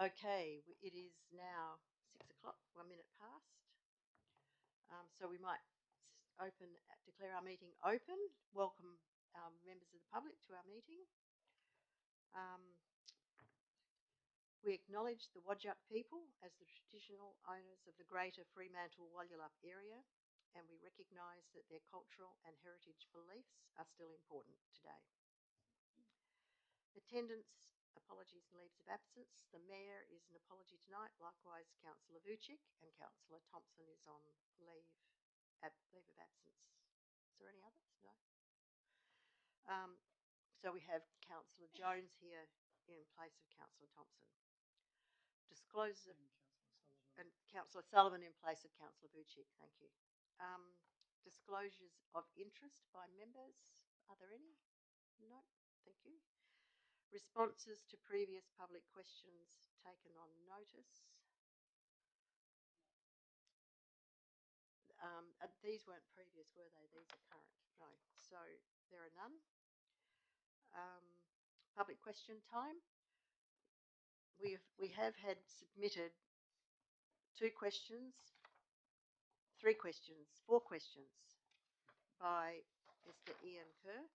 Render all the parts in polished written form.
Okay, it is now 6 o'clock, 1 minute past. So we might declare our meeting open. Welcome our members of the public to our meeting. We acknowledge the Whadjuk people as the traditional owners of the greater Fremantle-Walyalup area, and we recognise that their cultural and heritage beliefs are still important today. Attendance, apologies and leaves of absence. The Mayor is an apology tonight. Likewise, Councillor Vucic and Councillor Thompson is on leave of absence. Is there any others? No. So we have Councillor Jones here in place of Councillor Thompson. Disclosure and Councillor Sullivan in place of Councillor Vucic. Thank you. Disclosures of interest by members. Are there any? No. Thank you. Responses to previous public questions taken on notice. These weren't previous, were they? These are current. No. So there are none. Public question time. We have had submitted 2 questions, 3 questions, 4 questions by Mr. Ian Kerr,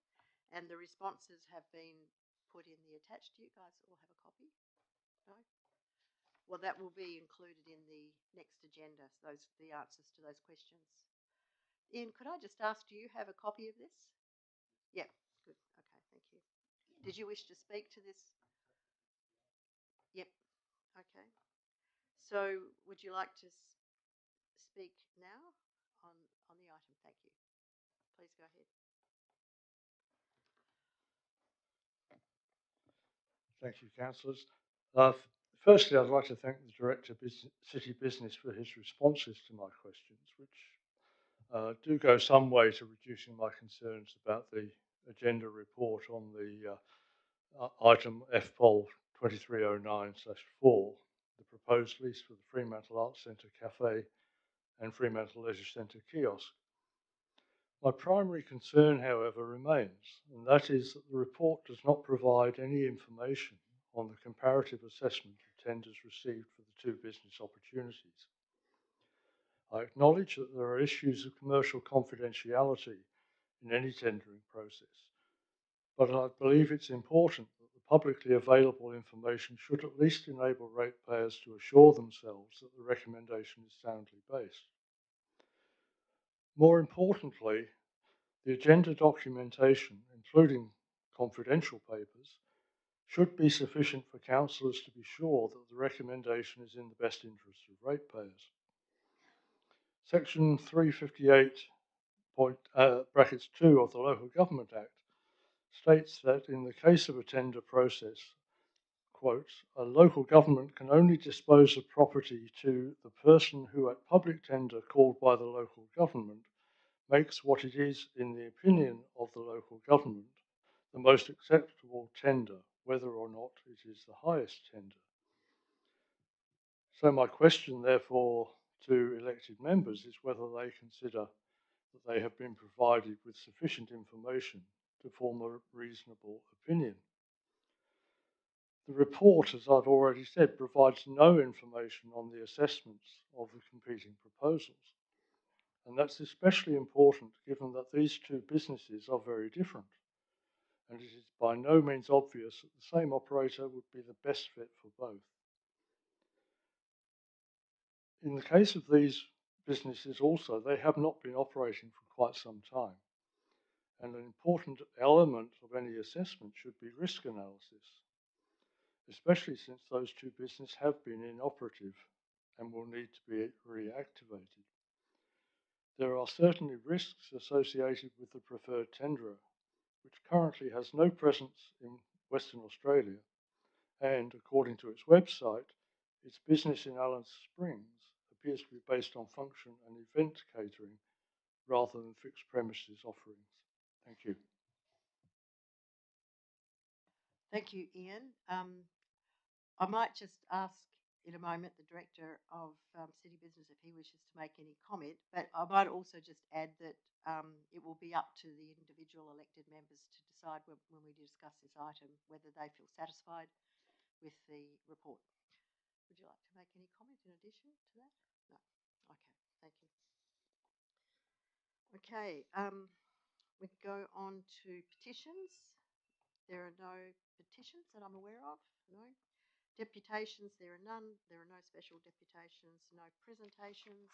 and the responses have been put in the attached. Do you guys all have a copy? No? Well, that will be included in the next agenda, the answers to those questions. Ian, could I just ask, do you have a copy of this? Yeah, good. Okay, thank you. Did you wish to speak to this? Yep. Okay. So would you like to speak now on the item? Thank you. Please go ahead. Thank you, councillors. Firstly, I'd like to thank the Director of City Business for his responses to my questions, which do go some way to reducing my concerns about the agenda report on the item FPOL 2309/4, the proposed lease for the Fremantle Arts Centre Cafe and Fremantle Leisure Centre kiosk. My primary concern, however, remains, and that is that the report does not provide any information on the comparative assessment of tenders received for the 2 business opportunities. I acknowledge that there are issues of commercial confidentiality in any tendering process, but I believe it's important that the publicly available information should at least enable ratepayers to assure themselves that the recommendation is soundly based. More importantly, the agenda documentation, including confidential papers, should be sufficient for councillors to be sure that the recommendation is in the best interest of ratepayers. Section 358 brackets 2 of the Local Government Act states that in the case of a tender process, quote, a local government can only dispose of property to the person who at public tender called by the local government makes what it is, in the opinion of the local government, the most acceptable tender, whether or not it is the highest tender. So my question, therefore, to elected members is whether they consider that they have been provided with sufficient information to form a reasonable opinion. The report, as I've already said, provides no information on the assessments of the competing proposals. And that's especially important given that these 2 businesses are very different. And it is by no means obvious that the same operator would be the best fit for both. In the case of these businesses also, they have not been operating for quite some time. And an important element of any assessment should be risk analysis, especially since those 2 businesses have been inoperative and will need to be reactivated. There are certainly risks associated with the preferred tenderer, which currently has no presence in Western Australia, and according to its website, its business in Alice Springs appears to be based on function and event catering rather than fixed premises offerings. Thank you. Thank you, Ian. I might just ask in a moment the Director of City Business if he wishes to make any comment, but I might also just add that it will be up to the individual elected members to decide when we discuss this item whether they feel satisfied with the report. Would you like to make any comment in addition to that? No. Okay, thank you. Okay, we go on to petitions. There are no petitions that I'm aware of. No. Deputations, there are none. There are no special deputations, no presentations.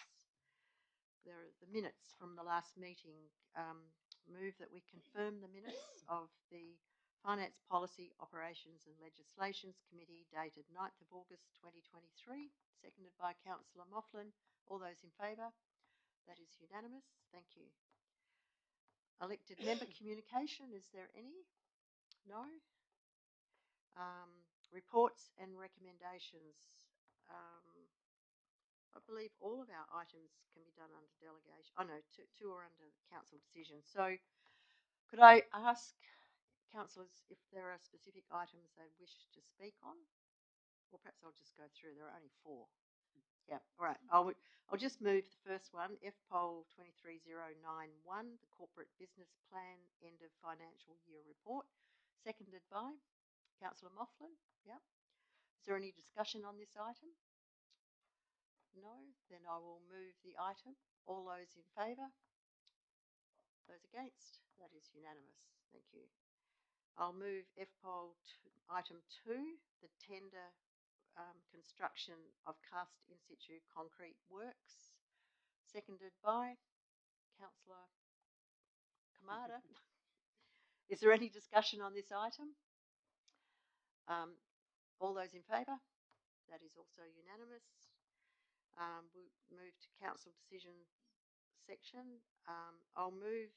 There are the minutes from the last meeting. Move that we confirm the minutes of the Finance Policy, Operations and Legislations Committee dated 9th of August 2023, seconded by Councillor Moughlin. All those in favour? That is unanimous. Thank you. Elected member communication, is there any? No. Reports and recommendations. I believe all of our items can be done under delegation. Oh no, two are under council decision. So could I ask councillors if there are specific items they wish to speak on? Or perhaps I'll just go through. There are only 4. Yeah, all right. I'll just move the first one, FPOL 23091, the Corporate Business Plan End of Financial Year Report, seconded by Councillor Moughlin. Yeah. Is there any discussion on this item? No, then I will move the item. All those in favour? Those against? That is unanimous. Thank you. I'll move FPOL item 2, the tender construction of cast in situ concrete works, seconded by Councillor Kamada. Is there any discussion on this item? All those in favour? That is also unanimous. We'll move to council decision section. I'll move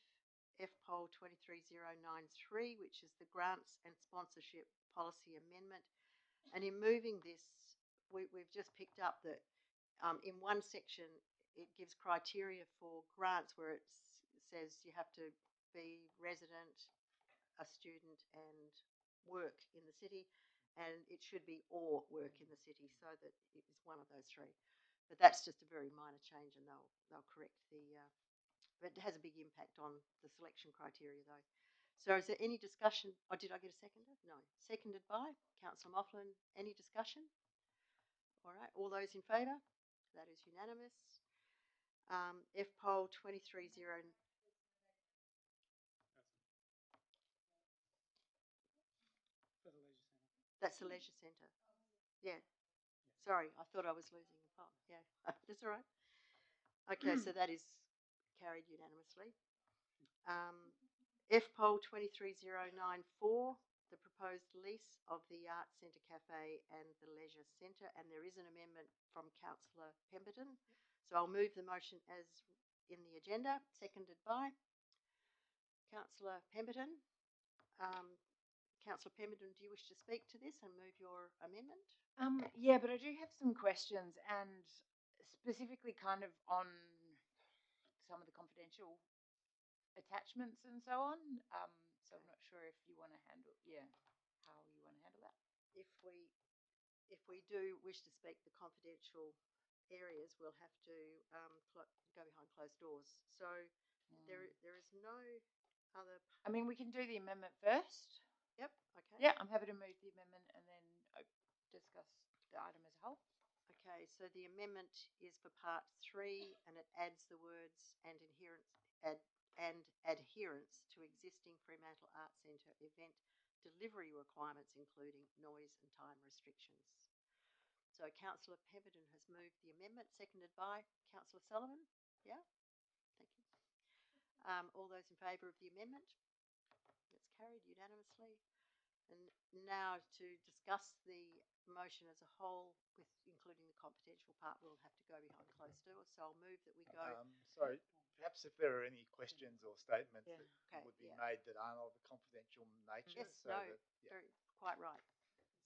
FPOL 23093, which is the grants and sponsorship policy amendment. And in moving this, we've just picked up that in one section it gives criteria for grants where it says you have to be resident, a student, and work in the city, and it should be or work in the city, so that it is one of those 3. But that's just a very minor change, and they'll correct the. But it has a big impact on the selection criteria, though. So, is there any discussion? Or did I get a seconder? No. Seconded by Councillor Moughlin. Any discussion? All right. All those in favour? That is unanimous. FPOL 230. That's the leisure centre. Yeah. Sorry, I thought I was losing the pot. Yeah, that's all right. Okay, so that is carried unanimously. FPOL 23094, the proposed lease of the Arts Centre Cafe and the Leisure Centre, and there is an amendment from Councillor Pemberton. So I'll move the motion as in the agenda, seconded by Councillor Pemberton. Councillor Pemberton, do you wish to speak to this and move your amendment? Yeah, but I do have some questions, and specifically kind of on some of the confidential attachments and so on. So I'm not sure if you want to handle, how you want to handle that. If we do wish to speak the confidential areas, we'll have to go behind closed doors. So there is no other. I mean, we can do the amendment first. Yep. Okay. Yeah, I'm happy to move the amendment and then discuss the item as a whole. Okay, so the amendment is for part 3, and it adds the words and adherence to existing Fremantle Arts Centre event delivery requirements, including noise and time restrictions. So Councillor Pemberton has moved the amendment, seconded by Councillor Sullivan. Yeah, thank you. All those in favour of the amendment? That's carried unanimously. And now to discuss the motion as a whole, with including the confidential part, we'll have to go behind closed doors. So I'll move that we go. Sorry, perhaps if there are any questions or statements that would be made that aren't of a confidential nature. Yes, very, quite right.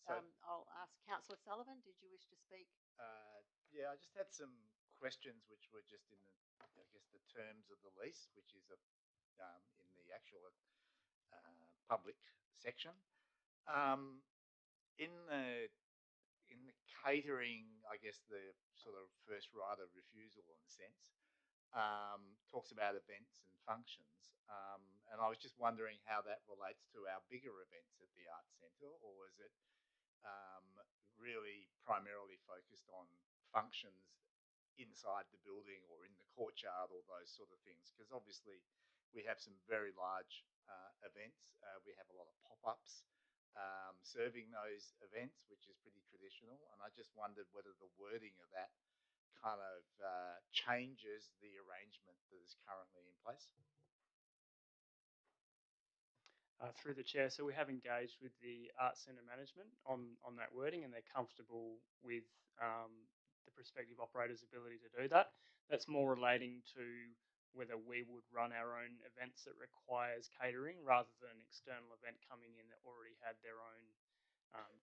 So I'll ask Councillor Sullivan, did you wish to speak? Yeah, I just had some questions which were just in the terms of the lease, which is in the actual public section. In the catering, I guess the sort of first right of refusal in a sense, talks about events and functions, and I was just wondering how that relates to our bigger events at the Arts Centre, or is it um, really primarily focused on functions inside the building or in the courtyard or those sort of things. Because obviously we have some very large events. We have a lot of pop-ups serving those events, which is pretty traditional. And I just wondered whether the wording of that kind of changes the arrangement that is currently in place. Through the chair, so we have engaged with the Arts Centre management on that wording, and they're comfortable with the prospective operator's ability to do that. That's more relating to whether we would run our own events that requires catering rather than an external event coming in that already had their own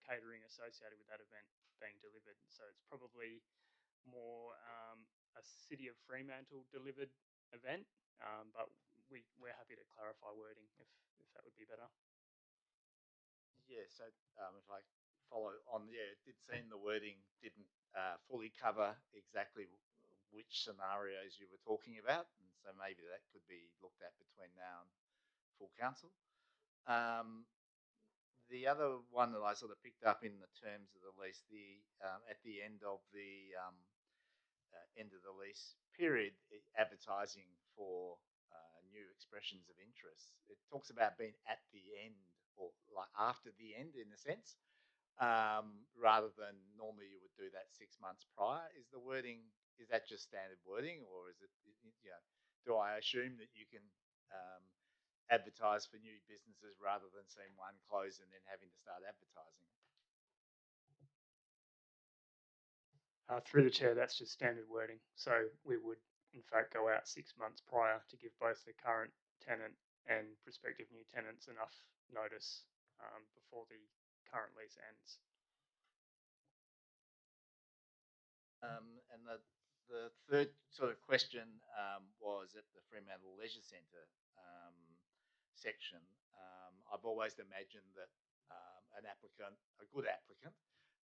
catering associated with that event being delivered. So it's probably more a City of Fremantle delivered event, but we're happy to clarify wording if that would be better. Yeah, so if I follow on, yeah, it did seem the wording didn't fully cover exactly which scenarios you were talking about, and so maybe that could be looked at between now and full council. The other one that I sort of picked up in the terms of the lease, at the end of the lease period, advertising for new expressions of interest. It talks about being at the end or like after the end in a sense, rather than normally you would do that 6 months prior. Is the wording, is that just standard wording, or is it, do I assume that you can advertise for new businesses rather than seeing one close and then having to start advertising? Through the chair, that's just standard wording. So we would, in fact, go out 6 months prior to give both the current tenant and prospective new tenants enough notice before the current lease ends. And the third sort of question was at the Fremantle Leisure Centre section. I've always imagined that a good applicant,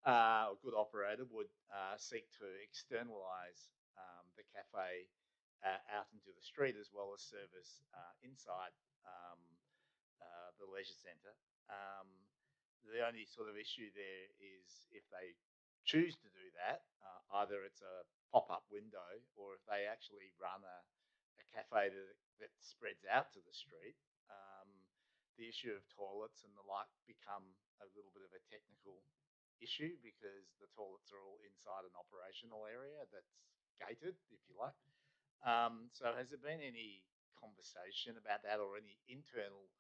a good operator would seek to externalise the cafe out into the street as well as service inside the leisure centre. The only sort of issue there is if they choose to do that, either it's a pop-up window or if they actually run a cafe that spreads out to the street, the issue of toilets and the like become a little bit of a technical issue because the toilets are all inside an operational area that's gated, if you like. So has there been any conversation about that or any internal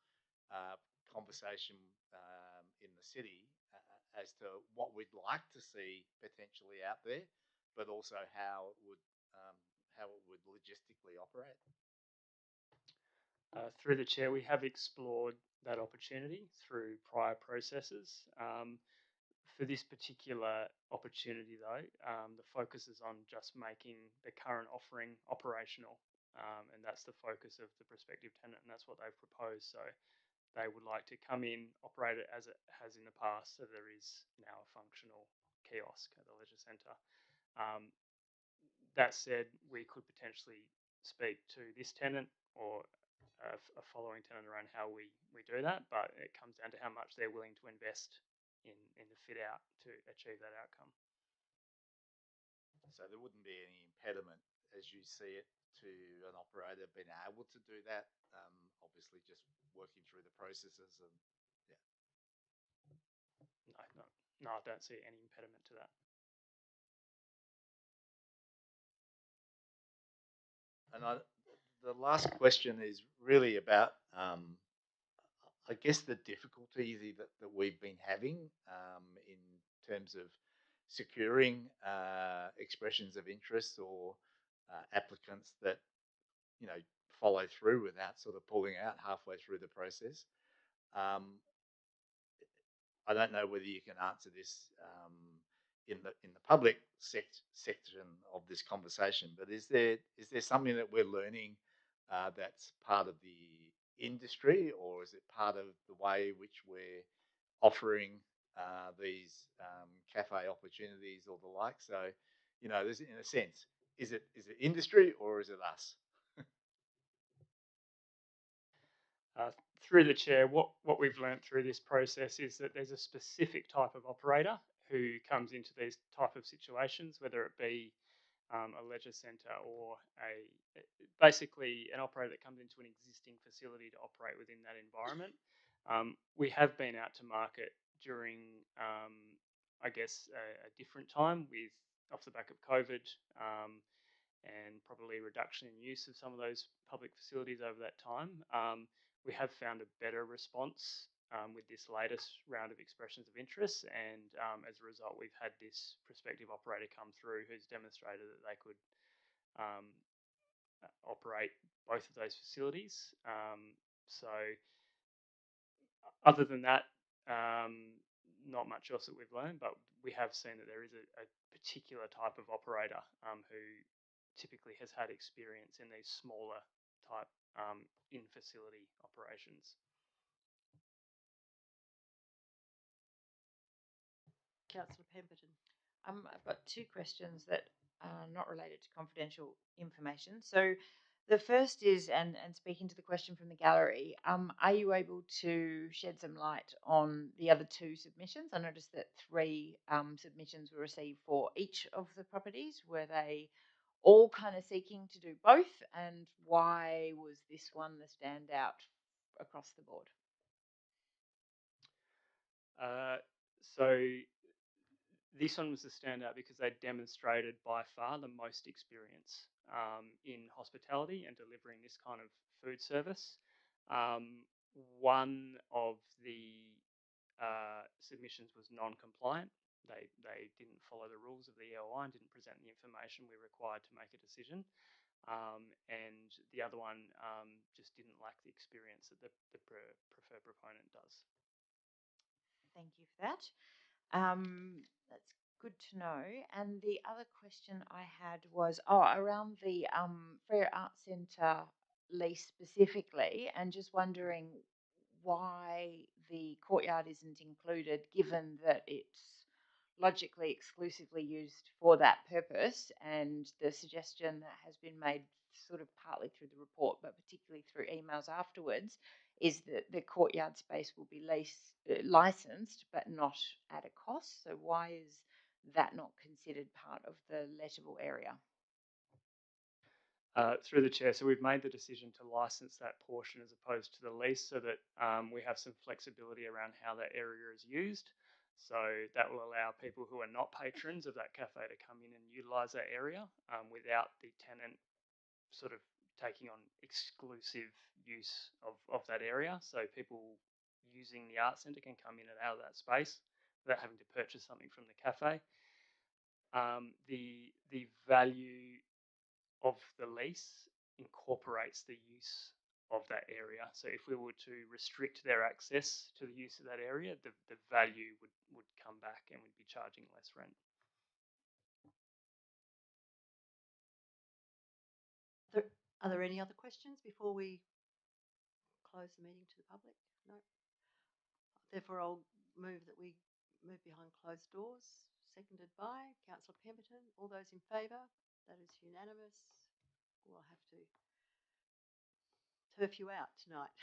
conversation in the city as to what we'd like to see potentially out there, but also how it would logistically operate? Through the chair, we have explored that opportunity through prior processes. For this particular opportunity, though, the focus is on just making the current offering operational, and that's the focus of the prospective tenant, and that's what they've proposed. So they would like to come in, operate it as it has in the past, so there is now a functional kiosk at the leisure centre. That said, we could potentially speak to this tenant or a following tenant around how we do that, but it comes down to how much they're willing to invest in the fit out to achieve that outcome. So there wouldn't be any impediment as you see it to an operator being able to do that, obviously just working through the processes and yeah. No, I don't see any impediment to that. And the last question is really about, I guess, the difficulty that we've been having in terms of securing expressions of interest or applicants that, follow through without sort of pulling out halfway through the process. I don't know whether you can answer this in the public section of this conversation, but is there something that we're learning that's part of the industry, or is it part of the way which we're offering these cafe opportunities or the like? So, there's, in a sense, is it industry or is it us? through the chair, what we've learnt through this process is that there's a specific type of operator who comes into these type of situations, whether it be a leisure centre or basically an operator that comes into an existing facility to operate within that environment. We have been out to market during, I guess, a different time with off the back of COVID and probably a reduction in use of some of those public facilities over that time. We have found a better response with this latest round of expressions of interest, and as a result, we've had this prospective operator come through who's demonstrated that they could operate both of those facilities. So, other than that, not much else that we've learned, but we have seen that there is a particular type of operator who typically has had experience in these smaller type in-facility operations. Councillor Pemberton. I've got two questions that are not related to confidential information. So the first is, and speaking to the question from the gallery, are you able to shed some light on the other two submissions? I noticed that 3 submissions were received for each of the properties. Were they all kind of seeking to do both? And why was this one the standout across the board? So this one was the standout because they demonstrated by far the most experience in hospitality and delivering this kind of food service. One of the submissions was non-compliant. They didn't follow the rules of the EOI and didn't present the information we required to make a decision. And the other one just didn't lack the experience that the preferred proponent does. Thank you for that. That's good to know. And the other question I had was around the Frere Arts Centre lease specifically, and just wondering why the courtyard isn't included, given that it's logically exclusively used for that purpose, and the suggestion that has been made sort of partly through the report, but particularly through emails afterwards, is that the courtyard space will be licensed, but not at a cost. So why is that not considered part of the lettable area? Through the chair, so we've made the decision to license that portion as opposed to the lease, so that we have some flexibility around how that area is used. So that will allow people who are not patrons of that cafe to come in and utilise that area without the tenant sort of taking on exclusive use of that area. So people using the art centre can come in and out of that space without having to purchase something from the cafe. The value of the lease incorporates the use of that area. So if we were to restrict their access to the use of that area, the value would come back and we'd be charging less rent. Are there any other questions before we close the meeting to the public? No. Therefore, I'll move that we move behind closed doors. Seconded by Councillor Pemberton. All those in favour? That is unanimous. We'll have to turf you out tonight.